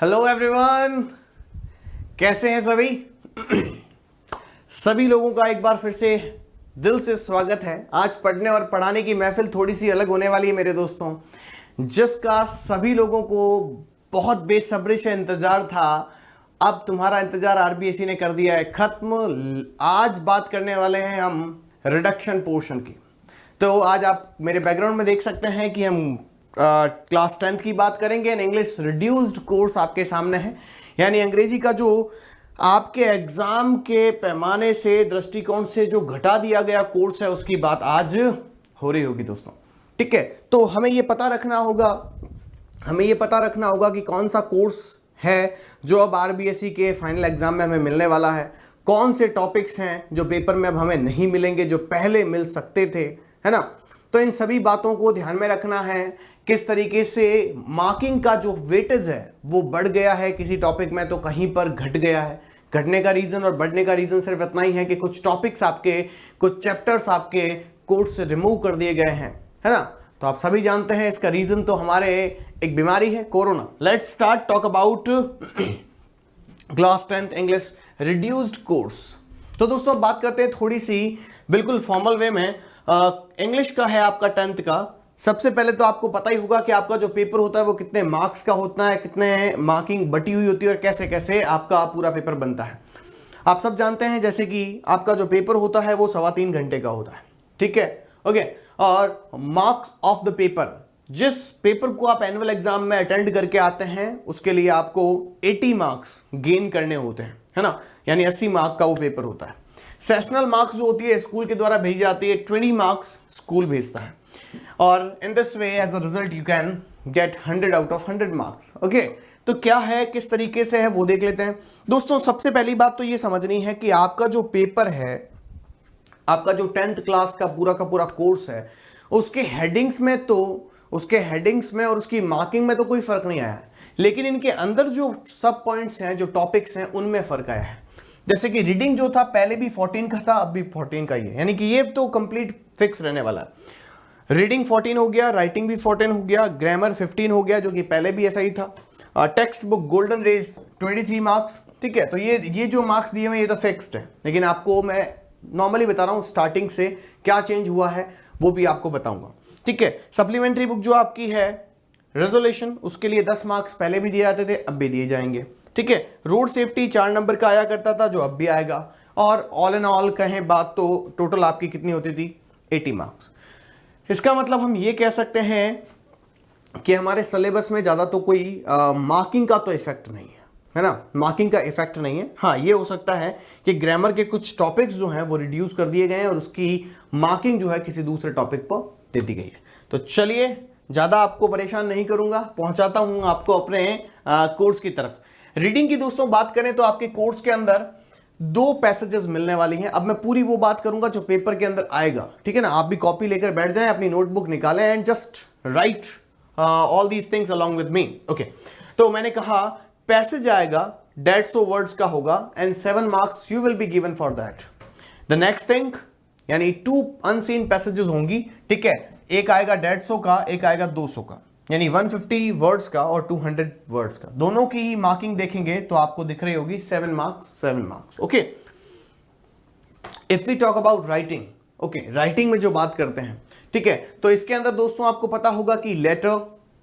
Hello everyone, कैसे हैं सभी? सभी लोगों का एक बार फिर से दिल से स्वागत है। आज पढ़ने और पढ़ाने की महफिल थोड़ी सी अलग होने वाली है मेरे दोस्तों, जिसका सभी लोगों को बहुत बेसब्री से इंतजार था। अब तुम्हारा इंतजार आरबीएसई ने कर दिया है खत्म। आज बात करने वाले हैं हम रिडक्शन पोर्शन की। तो आज आप मेरे बैकग्राउंड में देख सकते हैं कि हम क्लास 10th की बात करेंगे एंड इंग्लिश रिड्यूस्ड कोर्स आपके सामने है, यानी अंग्रेजी का जो आपके एग्जाम के पैमाने से दृष्टिकोण से जो घटा दिया गया कोर्स है उसकी बात आज हो रही होगी दोस्तों। ठीक है, तो हमें ये पता रखना होगा कि कौन सा कोर्स है जो अब आरबीएसई के फाइनल एग्जाम में हमें मिलने वाला है, कौन से टॉपिक्स हैं जो पेपर में अब हमें नहीं मिलेंगे जो पहले मिल सकते थे, है ना। तो इन सभी बातों को ध्यान में रखना है। किस तरीके से मार्किंग का जो वेटेज है वो बढ़ गया है किसी टॉपिक में, तो कहीं पर घट गया है। घटने का रीजन और बढ़ने का रीजन सिर्फ इतना ही है कि कुछ टॉपिक्स आपके, कुछ चैप्टर्स आपके कोर्स से रिमूव कर दिए गए हैं, है ना। तो आप सभी जानते हैं इसका रीजन तो हमारे एक बीमारी है, corona. Let's start talk about class 10th English reduced course. तो दोस्तों बात करते हैं थोड़ी सी बिल्कुल फॉर्मल वे में। इंग्लिश का है आपका 10th का। सबसे पहले तो आपको पता ही होगा कि आपका जो पेपर होता है वो कितने मार्क्स का होता है, कितने मार्किंग बटी हुई होती है और कैसे कैसे आपका पूरा पेपर बनता है। आप सब जानते हैं जैसे कि आपका जो पेपर होता है वो 3.25 घंटे का होता है। ठीक है, ओके। और मार्क्स ऑफ द पेपर, जिस पेपर को आप एनुअल एग्जाम में अटेंड करके आते हैं उसके लिए आपको 80 मार्क्स गेन करने होते हैं, है ना, यानी 80 मार्क का वो पेपर होता है। सेशनल मार्क्स जो होती है स्कूल के द्वारा भेजी जाती है, 20 मार्क्स स्कूल भेजता है। और in this way as a result you can get 100 out of 100 marks. Okay, तो क्या है, किस तरीके से है वो देख लेते हैं दोस्तों। सबसे पहली बात तो ये समझनी है कि आपका जो पेपर है, आपका जो 10th क्लास का पूरा कोर्स है, उसके हेडिंग्स में और उसकी मार्किंग में तो कोई फर्क नहीं आया है, लेकिन इनके अंदर जो सब पॉइंट्स हैं, जो टॉपिक्स हैं, उनमें फर्क आया है। जैसे कि रीडिंग जो था पहले भी 14 का था, अब भी 14 का ही है, यानी कि ये तो कंप्लीट फिक्स रहने वाला है। रीडिंग 14 हो गया, राइटिंग भी 14 हो गया, ग्रामर 15 हो गया जो कि पहले भी ऐसा ही था। Textbook Golden Rays 23 marks. ठीक है, तो ये जो मार्क्स दिए हुए ये तो फिक्स्ड है, लेकिन आपको मैं नॉर्मली बता रहा हूँ स्टार्टिंग से क्या चेंज हुआ है वो भी आपको बताऊंगा। ठीक है, सप्लीमेंट्री बुक जो आपकी है रेजोल्यूशन, उसके लिए 10 मार्क्स पहले भी दिए जाते थे, अब भी दिए जाएंगे। ठीक है, रोड सेफ्टी 4 नंबर का आया करता था जो अब भी आएगा। और ऑल एंड ऑल कहें बात तो टोटल आपकी कितनी होती थी, 80 मार्क्स। इसका मतलब हम ये कह सकते हैं कि हमारे सिलेबस में ज़्यादा तो कोई मार्किंग का तो इफेक्ट नहीं है ना, मार्किंग का इफेक्ट नहीं है। हाँ, ये हो सकता है कि ग्रामर के कुछ टॉपिक्स जो हैं वो रिड्यूस कर दिए गए हैं और उसकी मार्किंग जो है किसी दूसरे टॉपिक पर दे दी गई है। तो चलिए, ज़्यादा आपको परेशान नहीं करूंगा, पहुंचाता हूं आपको अपने कोर्स की तरफ। रीडिंग की दोस्तों बात करें तो आपके कोर्स के अंदर 2 पैसेजेस मिलने वाली हैं। अब मैं पूरी वो बात करूंगा जो पेपर के अंदर आएगा, ठीक है ना। आप भी कॉपी लेकर बैठ जाएं, अपनी नोटबुक निकालें and just right all these things along with me. Okay, तो मैंने कहा पैसेज आएगा 150 वर्ड्स का होगा and 7 marks you will be given for that. The next thing, यानी 2 अनसीन पैसेजेस होंगी। ठीक है, एक आएगा 150 का, एक आएगा 200 का, यानी 150 वर्ड्स का और 200 वर्ड्स का। दोनों की ही मार्किंग देखेंगे तो आपको दिख रही होगी 7 marks. Okay, if we talk about writing, okay, writing में जो बात करते हैं, ठीक है, तो इसके अंदर दोस्तों आपको पता होगा कि लेटर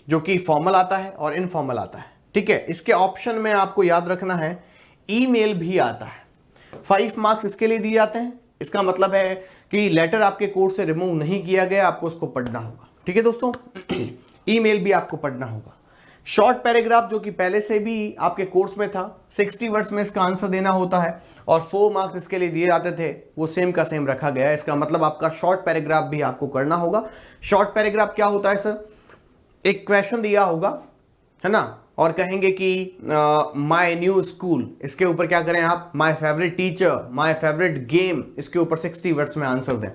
जो कि फॉर्मल आता है और इनफॉर्मल आता है। ठीक है, इसके ऑप्शन में आपको याद रखना है ईमेल भी आता है। 5 मार्क्स इसके लिए दिए जाते हैं। इसका मतलब है कि लेटर आपके कोर्स से रिमूव नहीं किया गया, आपको उसको पढ़ना होगा। ठीक है दोस्तों, ईमेल भी आपको पढ़ना होगा। शॉर्ट पैराग्राफ जो कि पहले से भी आपके कोर्स में था, 60 वर्ड्स में इसका आंसर देना होता है और 4 मार्क्स इसके लिए दिए जाते थे, वो सेम का सेम रखा गया है। इसका मतलब आपका शॉर्ट पैराग्राफ भी आपको करना होगा। शॉर्ट पैराग्राफ क्या होता है सर, एक क्वेश्चन दिया होगा, है ना, और कहेंगे कि माय न्यू स्कूल, इसके ऊपर क्या करें आप, my favourite teacher, my favourite game, इसके ऊपर 60 वर्ड्स में आंसर दें।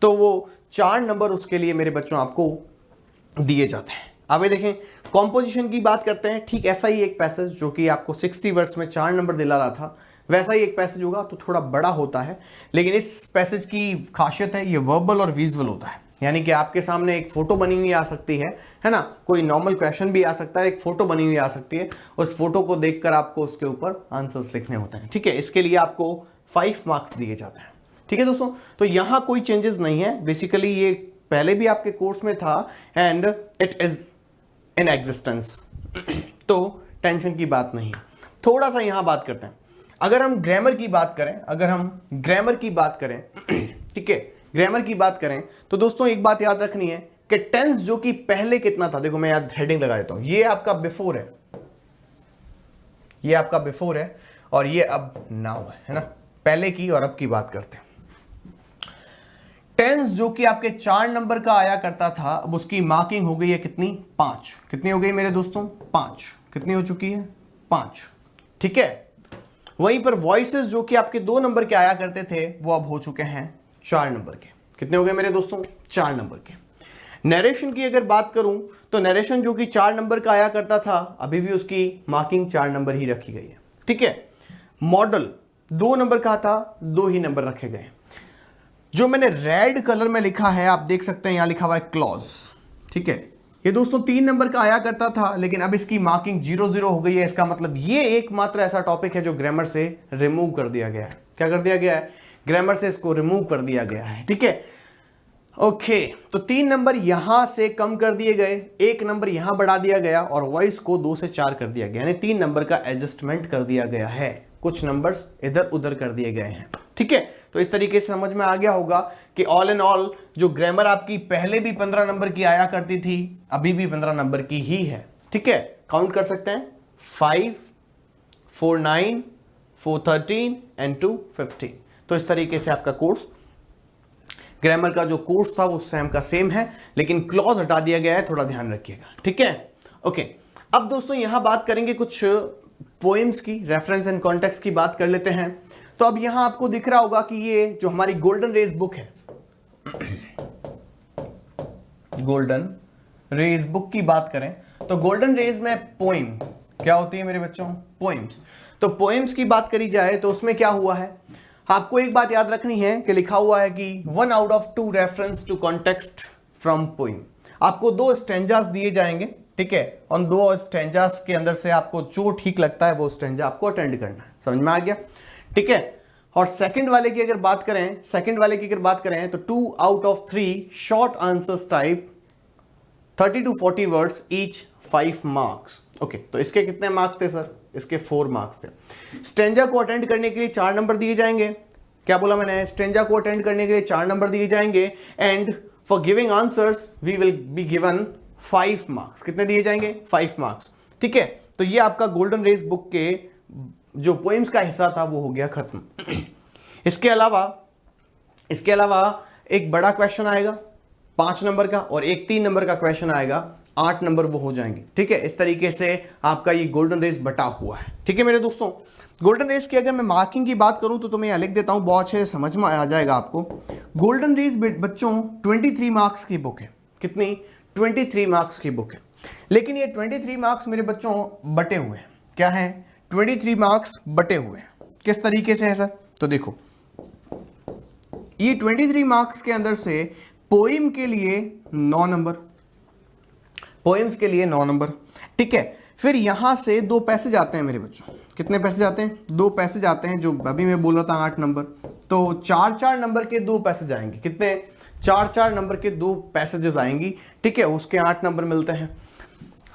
तो वो 4 नंबर उसके लिए मेरे बच्चों आपको दिए जाते हैं। अब ये देखें, कॉम्पोजिशन की बात करते हैं, ठीक ऐसा ही एक पैसेज जो कि आपको 60 वर्ड्स में 4 नंबर दिला रहा था, वैसा ही एक पैसेज होगा, तो थोड़ा बड़ा होता है। लेकिन इस पैसेज की खासियत है ये वर्बल और विजुअल होता है, यानी कि आपके सामने एक फोटो बनी हुई आ सकती है ना, कोई नॉर्मल क्वेश्चन भी आ सकता है, एक फोटो बनी हुई आ सकती है, उस फोटो को देखकर आपको उसके ऊपर आंसर्स लिखने होते हैं, ठीक है। इसके लिए आपको 5 मार्क्स दिए जाते हैं, ठीक है दोस्तों। तो यहां कोई चेंजेस नहीं है, बेसिकली ये पहले भी आपके कोर्स में था and it is in existence, तो टेंशन की बात नहीं। थोड़ा सा यहां बात करते हैं, अगर हम ग्रामर की बात करें, ठीक है, ग्रामर की बात करें तो दोस्तों एक बात याद रखनी है कि टेंस जो कि पहले कितना था, देखो मैं याद हेडिंग लगा देता हूं, ये आपका बिफोर है, और ये अब नाउ है ना, पहले की और अब की बात करते हैं। टेंस जो कि आपके 4 नंबर का आया करता था, अब उसकी मार्किंग हो गई है कितनी, 5। कितनी हो गई मेरे दोस्तों, 5। कितनी हो चुकी है, 5, ठीक है। वहीं पर वॉइसेस जो कि आपके 2 नंबर के आया करते थे, वो अब हो चुके हैं 4 नंबर के। कितने हो गए मेरे दोस्तों, 4 नंबर के। नरेशन की अगर बात करूं तो नरेशन जो कि 4 नंबर का आया करता था, अभी भी उसकी मार्किंग 4 नंबर ही रखी गई है, ठीक है। मॉडल 2 नंबर का था, 2 ही नंबर रखे गए। जो मैंने रेड कलर में लिखा है, आप देख सकते हैं, यहां लिखा हुआ है क्लॉज, ठीक है। ये दोस्तों 3 नंबर का आया करता था, लेकिन अब इसकी मार्किंग 0-0 हो गई है। इसका मतलब ये एकमात्र ऐसा टॉपिक है जो ग्रामर से रिमूव कर दिया गया है। क्या कर दिया गया है, ग्रामर से इसको रिमूव कर दिया गया है, ठीक है। ओके, तो 3 नंबर यहां से कम कर दिए गए, 1 नंबर यहां बढ़ा दिया गया और वॉइस को 2 से 4 कर दिया गया, यानी 3 नंबर का एडजस्टमेंट कर दिया गया है, कुछ नंबर्स इधर उधर कर दिए गए हैं, ठीक है। तो इस तरीके से समझ में आ गया होगा कि ऑल इन ऑल जो ग्रामर आपकी पहले भी 15 नंबर की आया करती थी, अभी भी 15 नंबर की ही है, ठीक है। काउंट कर सकते हैं, 5, 4, 9, 4, 13 एंड 2, 15। तो इस तरीके से आपका कोर्स, ग्रामर का जो कोर्स था वो सेम का सेम है, लेकिन क्लॉज हटा दिया गया है, थोड़ा ध्यान रखिएगा, ठीक है। ओके, अब दोस्तों यहां बात करेंगे कुछ पोएम्स की, रेफरेंस एंड कॉन्टेक्स्ट की बात कर लेते हैं। तो अब यहां आपको दिख रहा होगा कि ये जो हमारी गोल्डन रेज बुक है, गोल्डन रेज बुक की बात करें तो गोल्डन रेज में पोएम क्या होती है मेरे बच्चों, पोएम्स। तो पोएम्स की बात करी जाए तो उसमें क्या हुआ है, आपको एक बात याद रखनी है कि लिखा हुआ है कि 1 out of 2 reference to context from poem. आपको 2 स्टेंजास दिए जाएंगे, ठीक है। उन 2 स्टेंजास के अंदर से आपको जो ठीक लगता है वो स्टेंजा आपको अटेंड करना है, समझ में आ गया, ठीक है। और सेकंड वाले की अगर बात करें तो 2 out of 3 short answers type 30 to 40 words each 5 marks. Okay, तो इसके कितने मार्क्स थे सर, इसके 4 मार्क्स थे। स्टेंजा को अटेंड करने के लिए 4 नंबर दिए जाएंगे, क्या बोला मैंने, स्टेंजा को अटेंड करने के लिए 4 नंबर दिए जाएंगे, and for giving answers we will be given 5 marks. कितने दिए जाएंगे, 5 मार्क्स, ठीक है। तो ये आपका गोल्डन रेस बुक के जो पोएम्स का हिस्सा था वो हो गया खत्म। इसके अलावा एक बड़ा क्वेश्चन आएगा 5 नंबर का और एक 3 नंबर का क्वेश्चन आएगा 8 नंबर, वो हो जाएंगे, ठीक है। इस तरीके से आपका ये गोल्डन रेस बटा हुआ है, ठीक है मेरे दोस्तों। गोल्डन रेस की अगर मैं मार्किंग की बात करूं तो मैं यहां लिख देता हूं, बहुत अच्छे समझ में आ जाएगा आपको। गोल्डन रेस बच्चों 23 मार्क्स की बुक है, कितनी, 23 मार्क्स की बुक है। लेकिन ये 23 मार्क्स मेरे बच्चों बटे हुए हैं, क्या है, 23 मार्क्स बटे हुए हैं। किस तरीके से है सर, तो देखो ये 23 मार्क्स के अंदर से पोएम के लिए 9 नंबर, पोएम्स के लिए 9 नंबर, ठीक है। फिर यहां से 2 पैसेज आते हैं मेरे बच्चों, कितने पैसेज आते हैं, 2 पैसेज आते हैं, जो अभी मैं बोल रहा था 8 नंबर, तो 4-4 नंबर के 2 पैसेज आएंगे, कितने, 4-4 नंबर के 2 पैसेजेस आएंगी, ठीक है, उसके 8 नंबर मिलते हैं।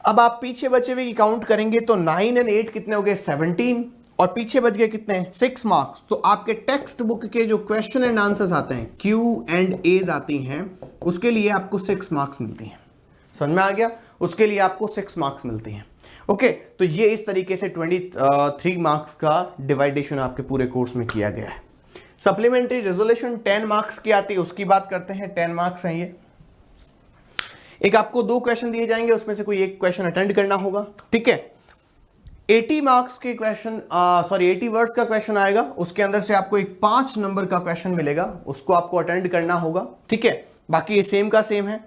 अब आप पीछे बचे हुए की काउंट करेंगे तो 9 और 8 कितने हो गए, 17, और पीछे बच गए कितने, 6 मार्क्स। तो आपके टेक्स्ट बुक के जो क्वेश्चन एंड आंसर्स आते हैं, क्यू एंड एज आती हैं, उसके लिए आपको 6 मार्क्स मिलती हैं, समझ में आ गया, उसके लिए आपको 6 मार्क्स मिलती हैं। ओके, तो ये इस तरीके से 23 मार्क्स का डिवाइडेशन आपके पूरे कोर्स में किया गया है। सप्लीमेंट्री रेजोल्यूशन 10 मार्क्स की आती है, उसकी बात करते हैं, 10 मार्क्स हैं ये। एक आपको 2 क्वेश्चन दिए जाएंगे, उसमें से कोई एक क्वेश्चन अटेंड करना होगा, ठीक है। 80 मार्क्स के क्वेश्चन, 80 वर्ड्स का क्वेश्चन आएगा, उसके अंदर से आपको एक 5 नंबर का क्वेश्चन मिलेगा, उसको आपको अटेंड करना होगा, ठीक है। बाकी ये सेम का सेम है,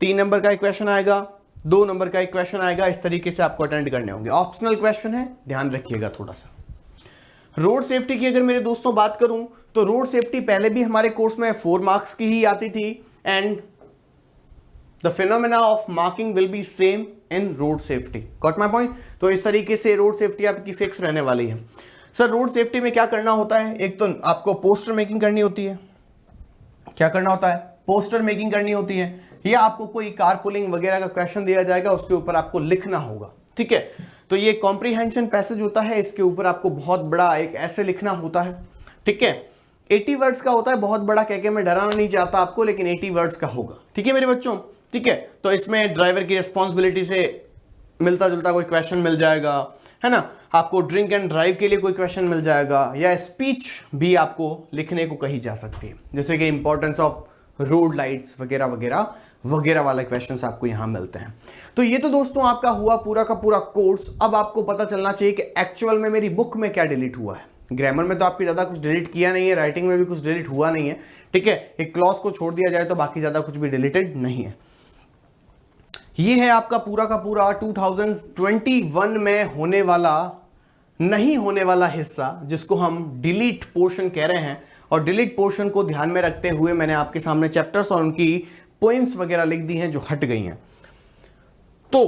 3 नंबर का एक क्वेश्चन आएगा, 2 नंबर का एक क्वेश्चन आएगा, इस तरीके से आपको अटेंड करने होंगे। ऑप्शनल क्वेश्चन है, ध्यान रखिएगा थोड़ा सा। रोड सेफ्टी की अगर मेरे दोस्तों बात करूं तो रोड सेफ्टी पहले भी हमारे कोर्स में 4 मार्क्स की ही आती थी, and the phenomena of marking will be same in road safety. Got my point? तो इस तरीके से रोड सेफ्टी आपकी फिक्स रहने वाली है। सर रोड सेफ्टी में क्या करना होता है? एक तो आपको पोस्टर मेकिंग करनी होती है। क्या करना होता है? पोस्टर मेकिंग करनी होती है, या आपको कोई कारपूलिंग वगैरह का क्वेश्चन दिया जाएगा, उसके ऊपर आपको लिखना होगा। ठीक है, तो ये कॉम्प्रीहेंशन पैसेज होता है, इसके ऊपर आपको बहुत बड़ा एक ऐसे लिखना होता है। ठीक है, 80 वर्ड्स का होता है, बहुत बड़ा कह के मैं डराना नहीं चाहता आपको, लेकिन 80 वर्ड्स का होगा। ठीक है मेरे बच्चों? ठीक है, तो इसमें ड्राइवर की रिस्पॉन्सिबिलिटी से मिलता जुलता कोई क्वेश्चन मिल जाएगा, है ना। आपको ड्रिंक एंड ड्राइव के लिए कोई क्वेश्चन मिल जाएगा, या स्पीच भी आपको लिखने को कही जा सकती है, जैसे कि इंपॉर्टेंस ऑफ रोड लाइट्स वगैरह वगैरह वगैरह वाले क्वेश्चंस आपको यहां मिलते हैं। तो ये तो दोस्तों आपका हुआ पूरा का पूरा कोर्स। अब आपको पता चलना चाहिए कि एक्चुअल में मेरी बुक में क्या डिलीट हुआ है। ग्रामर में तो आपकी ज्यादा कुछ डिलीट किया नहीं है, राइटिंग में भी कुछ डिलीट हुआ नहीं है। ठीक है, एक क्लॉज को छोड़ दिया जाए तो बाकी ज्यादा कुछ भी डिलीटेड नहीं है। ये है आपका पूरा का पूरा 2021 में होने वाला नहीं होने वाला हिस्सा, जिसको हम डिलीट पोर्शन कह रहे हैं। और डिलीट पोर्शन को ध्यान में रखते हुए मैंने आपके सामने चैप्टर्स और उनकी पोएम्स वगैरह लिख दी हैं जो हट गई हैं। तो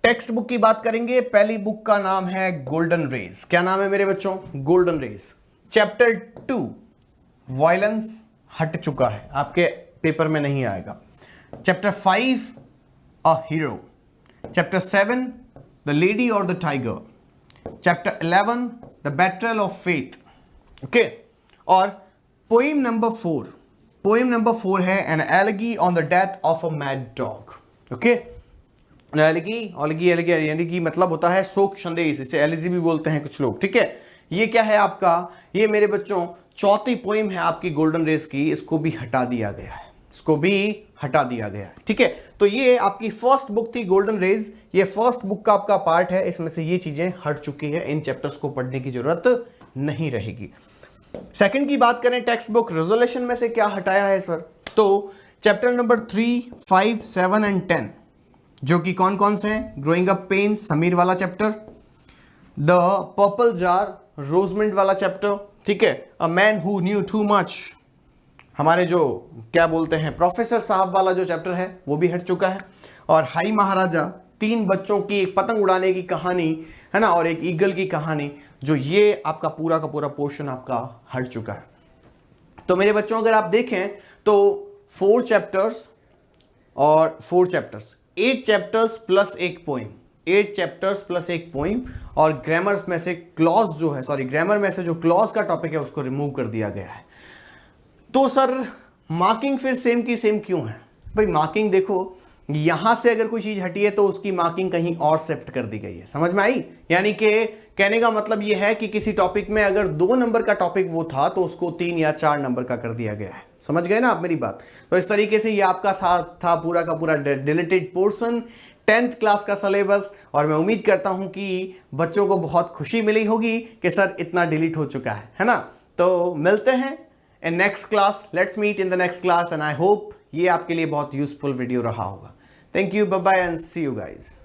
टेक्स्ट बुक की बात करेंगे। पहली बुक का नाम है गोल्डन रेज। क्या नाम है मेरे बच्चों? Golden raise. चैप्टर 2 वायलेंस हट चुका है, आपके पेपर में नहीं आएगा। Chapter 5 a hero. Chapter 7 the lady और the tiger. Chapter 11 the battle of faith. Okay, और पोएम नंबर 4, पोएम नंबर 4 है an elegy on the death of a mad dog. Okay, elegy मतलब होता है शोक संदेश, इसे एलिजी भी बोलते हैं कुछ लोग। ठीक है, ये क्या है आपका? ये मेरे बच्चों चौथी पोएम है आपकी गोल्डन रेस की, इसको भी हटा दिया गया है, इसको भी हटा दिया गया है। ठीक है, तो ये आपकी फर्स्ट बुक थी गोल्डन रेज, ये फर्स्ट बुक का आपका पार्ट है, इसमें से ये चीजें हट चुकी है, इन चैप्टर्स को पढ़ने की जरूरत नहीं रहेगी। सेकंड की बात करें, टेक्स्ट बुक रेजोल्यूशन में से क्या हटाया है सर? तो चैप्टर नंबर 3, 5, 7 एंड 10, जो कि कौन कौन से हैं? ग्रोइंग अप पेन्स समीर वाला चैप्टर, द पर्पल जार रोजमेंट वाला चैप्टर। ठीक है, a man who knew too much, हमारे जो क्या बोलते हैं प्रोफेसर साहब वाला जो चैप्टर है वो भी हट चुका है। और हाई महाराजा, 3 बच्चों की एक पतंग उड़ाने की कहानी है ना, और एक ईगल की कहानी, जो ये आपका पूरा का पूरा पोर्शन आपका हट चुका है। तो मेरे बच्चों अगर आप देखें तो 4 चैप्टर्स और 4 चैप्टर्स, 8 चैप्टर्स प्लस एक पोइम, 8 चैप्टर्स प्लस एक पोइम। और ग्रामर्स में से क्लॉज जो है, सॉरी ग्रामर में से जो क्लॉज का टॉपिक है उसको रिमूव कर दिया गया है। तो सर मार्किंग फिर सेम की सेम क्यों है? भाई मार्किंग देखो, यहां से अगर कोई चीज हटी है तो उसकी मार्किंग कहीं और शिफ्ट कर दी गई है, समझ में आई? यानी कि कहने का मतलब यह है कि किसी टॉपिक में अगर 2 नंबर का टॉपिक वो था तो उसको 3 या 4 नंबर का कर दिया गया है। समझ गए ना आप मेरी बात? तो इस तरीके से ये आपका साथ था पूरा का पूरा डिलीटेड पोर्शन, 10th क्लास का सिलेबस। और मैं उम्मीद करता हूं कि बच्चों को बहुत खुशी मिली होगी कि सर इतना डिलीट हो चुका है ना। तो मिलते हैं in next class, let's meet in the next class, and I hope ये आपके लिए बहुत यूजफुल वीडियो रहा होगा। Thank you, bye bye and see you guys.